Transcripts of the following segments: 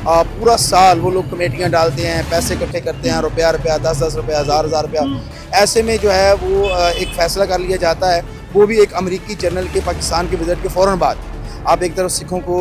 पूरा साल वो लोग कमेटियाँ डालते हैं, पैसे इकट्ठे करते हैं, रुपया 10-10 रुपया, हज़ार रुपया। ऐसे में जो है वो एक फ़ैसला कर लिया जाता है, वो भी एक अमरीकी जनरल के पाकिस्तान के विज़िट के फ़ौरन बाद। आप एक तरफ सिखों को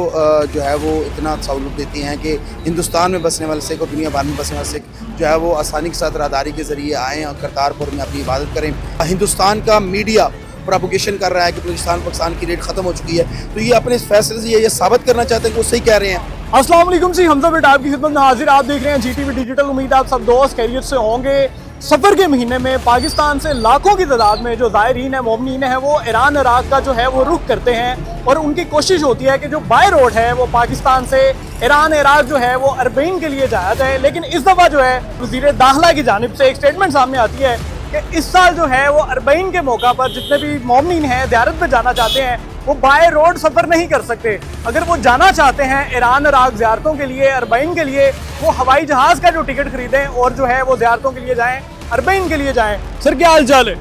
जो है वो इतना सहूलत देती हैं कि हिंदुस्तान में बसने वाले सिख और दुनिया भर में बसने वाले सिख जो है वो आसानी के साथ राहदारी के ज़रिए आएँ और करतारपुर में अपनी इबादत करें। हिंदुस्तान का मीडिया प्रोपोगेशन कर रहा है कि बलूचिस्तान पाकिस्तान की रेट ख़त्म हो चुकी है, तो ये अपने इस फैसले से ये साबित करना चाहते हैं कि वो सही कह रहे हैं। अस्सलाम वालेकुम जी, हमजा बेटा आपकी खिदमत में हाजिर। आप देख रहे हैं GTV डिजिटल। उम्मीद है आप सब दोस्त खैरियत से होंगे। सफ़र के महीने में पाकिस्तान से लाखों की तादाद में जो ज़ायरीन है, मोमिनीन है, वो ईरान इराक का जो है वो रुख करते हैं और उनकी कोशिश होती है कि जो बाय रोड है वो पाकिस्तान से ईरान इराक जो है वो अरबईन के लिए जाया जाए। लेकिन इस दफ़ा जो है वज़ीर दाखिला की जानिब से एक स्टेटमेंट सामने आती है कि इस साल जो है वो अरबईन के मौका पर जितने भी मोमिनीन हैं ज़ियारत पे जाना चाहते हैं वो बाय रोड सफ़र नहीं कर सकते। अगर वो जाना चाहते हैं ईरान इराक ज़ियारतों के लिए, अरबईन के लिए, वो हवाई जहाज़ का जो टिकट खरीदें और जो है वो ज़ियारतों के लिए जाएँ, अरबईन के लिए जाएँ। सर क्या हाल चाल है?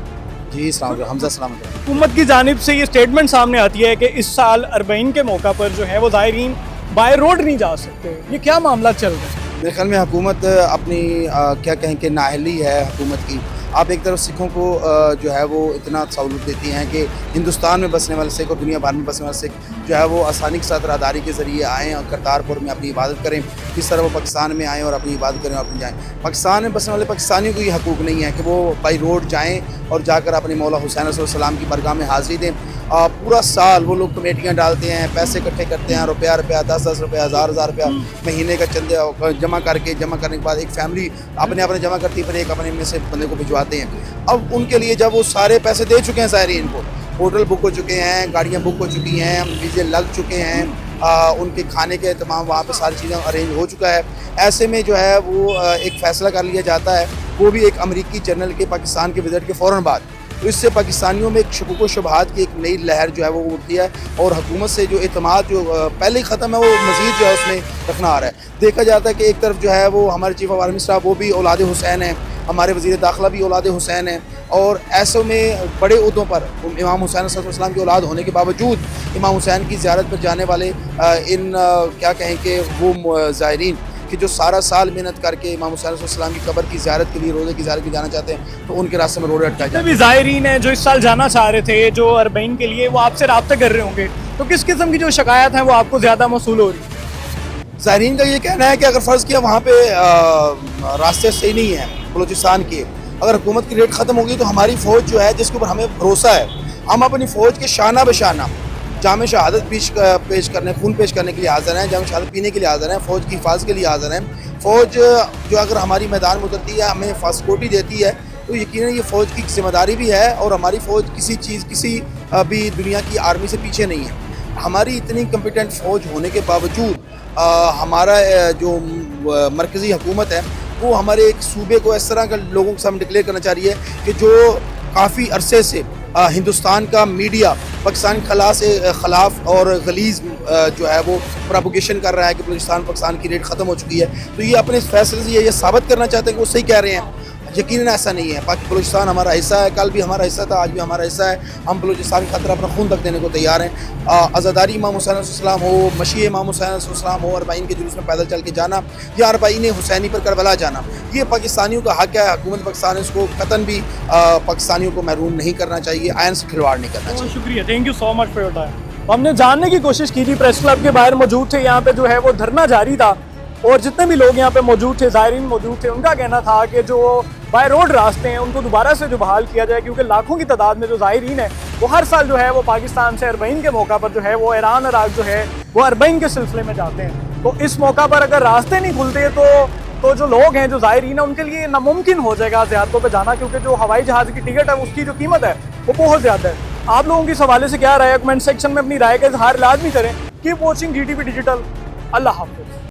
जी हमजा सलाम। हुकूमत की जानिब से ये स्टेटमेंट सामने आती है कि इस साल अरबईन के मौका पर जो है वो ज़ायरीन बाय रोड नहीं जा सकते। ये क्या मामला चल रहा है? मेरे ख्याल में हुकूमत अपनी क्या कहें कि नाअहली है हुकूमत की। आप एक तरफ सिखों को जो है वो इतना सहूलत देती हैं कि हिंदुस्तान में बसने वाले सिख और दुनिया भर में बसने वाले सिख जो है वो आसानी के साथ राहदारी के ज़रिए आएँ और करतारपुर में अपनी इबादत करें। किस तरह वो पाकिस्तान में आएँ और अपनी इबादत करें और अपनी जाएँ। पाकिस्तान में बसने वाले पाकिस्तानियों को ये हकूक़ नहीं है कि वो बाई रोड जाएँ और जाकर अपने मौला हुसैन अलैहिस्सलाम की बरगाह में हाज़िरी दें। पूरा साल वो लोग कमेटियाँ डालते हैं, पैसे इकट्ठे करते हैं, रुपया 10-10 रुपया, हज़ार रुपया महीने का चंदे जमा करने के बाद एक फैमिली अपने जमा करती है, फिर एक अपने में से बंदे को भिजवाते हैं। अब उनके लिए जब वो सारे पैसे दे चुके हैं ज़ायरीन को, होटल बुक हो चुके हैं, गाड़ियाँ बुक हो चुकी हैं, वीज़े लग चुके हैं, उनके खाने के तमाम वहाँ पे सारी चीज़ें अरेंज हो चुका है। ऐसे में जो है वो एक फ़ैसला कर लिया जाता है, वो भी एक अमरीकी जनरल के पाकिस्तान के विज़िट के फ़ौरन बाद। तो इससे पाकिस्तानियों में एक शुकुक व शुबहात की एक नई लहर जो है वो उठती है और हुकूमत से जो एतमाद जो पहले ही ख़त्म है वो मज़ीद जो है उसमें रखना आ रहा है। देखा जाता है कि एक तरफ जो है वो हमारे चीफ ऑफ आर्मी स्टाफ वो भी औलाद हुसैन हैं, हमारे वज़ीर दाखिला भी औलाद हुसैन हैं, और ऐसों में बड़े उहदों पर इमाम हुसैन अलैहिस्सलाम की औलाद होने के बावजूद इमाम हुसैन की ज़ियारत पर जाने वाले इन क्या कहें कि वो ज़ायरीन कि जो सारा साल मेहनत करके इमाम हुसैन अलैहिस्सलाम की कब्र की ज़ियारत के लिए, रोज़े की ज़ियारत के जाना चाहते हैं, तो उनके रास्ते में रोड अटकाए जाते हैं। ज़ायरीन हैं जो इस साल जाना चाह रहे थे जो अरबईन के लिए, वो आपसे रब्ता कर रहे होंगे, तो किस किस्म की जो शिकायत है वो आपको ज़्यादा मौसूल हो रही है? ज़ायरीन का ये कहना है कि अगर फ़र्ज़ किया वहाँ पे रास्ते सही नहीं हैं बलूचिस्तान के, अगर हुकूमत की रेट ख़त्म होगी तो हमारी फ़ौज जो है जिसके ऊपर हमें भरोसा है, हम अपनी फ़ौज के शाना बशाना जाम शहादत पेश करने, खून पेश करने के लिए हाज़िर हैं, जाम शहादत पीने के लिए हाज़िर हैं, फ़ौज की हिफाज़त के लिए हाज़िर हैं। फ़ौज जो अगर हमारी मैदान में उतरती है, हमें फास्कोटी देती है, तो यकीनन ये फ़ौज की ज़िम्मेदारी भी है और हमारी फ़ौज किसी भी दुनिया की आर्मी से पीछे नहीं है। हमारी इतनी कम्पिटेंट फ़ौज होने के बावजूद हमारा जो मरकज़ी हुकूमत है वो हमारे एक सूबे को इस तरह का लोगों के सामने डिक्लेयर करना चाह रही है कि जो काफ़ी अरसे से हिंदुस्तान का मीडिया पाकिस्तान के ख़िलाफ़ और गलीज़ जो है वो प्रोपोगेशन कर रहा है कि बलूचिस्तान पाकिस्तान की रेट ख़त्म हो चुकी है, तो ये अपने इस फैसले से ये साबित करना चाहते हैं कि वो सही कह रहे हैं। यकीनन ऐसा नहीं है। बलूचिस्तान हमारा हिस्सा है, कल भी हमारा हिस्सा था, आज भी हमारा हिस्सा है। हम बलूचिस्तान की खातिर अपना खून तक देने को तैयार हैं। आज़ादारी इमाम हुसैन अलैहिस्सलाम हो, मशी इमाम हुसैन अलैहिस्सलाम हो, अरबईन के जुलूस में पैदल चल के जाना या अरबईन हुसैनी पर करबला जाना, ये पाकिस्तानियों का हक़ है। हुकूमत पाकिस्तान इसको कतन भी पाकिस्तानियों को महरूम नहीं करना चाहिए, आयन से खिलवाड़ नहीं करना चाहिए। शुक्रिया, thank you so much for your time. हमने जानने की कोशिश की थी, प्रेस क्लब के बाहर मौजूद थे, यहाँ पे जो है वो धरना जारी था और जितने भी लोग यहाँ पे मौजूद थे, ज़ायरीन मौजूद थे, उनका कहना था कि जो बाय रोड रास्ते हैं उनको दोबारा से जो बहाल किया जाए, क्योंकि लाखों की तादाद में जो ज़ायरीन है वो हर साल जो है वो पाकिस्तान से अरबईन के मौका पर जो है वो ईरान इराक जो है वो अरबईन के सिलसिले में जाते हैं। तो इस मौका पर अगर रास्ते नहीं खुलते तो जो लोग हैं जो ज़ायरीन है उनके लिए नामुमकिन हो जाएगा ज़ियारतों पर जाना, क्योंकि जो हवाई जहाज़ की टिकट है उसकी जो कीमत है वो बहुत ज़्यादा है। आप लोगों के हवाले से क्या राय है? कमेंट सेक्शन में अपनी राय का इजहार लाजमी करें। Keep watching GTV digital. अल्लाह हाफ़िज़।